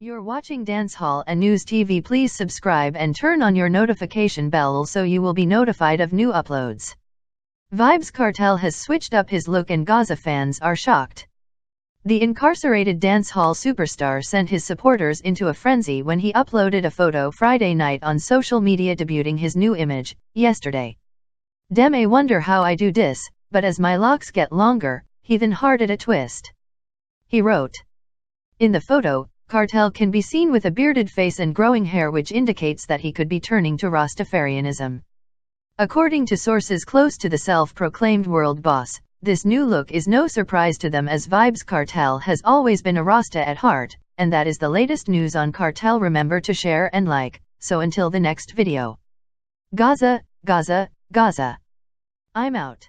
You're watching Dancehall and News TV. Please subscribe and turn on your notification bell so you will be notified of new uploads. Vybz Kartel has switched up his look and Gaza fans are shocked. The incarcerated dancehall superstar sent his supporters into a frenzy when he uploaded a photo Friday night on social media debuting his new image, yesterday. "Dem may wonder how I do dis, but as my locks get longer, he then hearted a twist," he wrote. In the photo, Kartel can be seen with a bearded face and growing hair, which indicates that he could be turning to Rastafarianism. According to sources close to the self-proclaimed world boss, this new look is no surprise to them, as Vybz Kartel has always been a Rasta at heart, and that is the latest news on Kartel. Remember to share and like, so until the next video. Gaza, Gaza, Gaza. I'm out.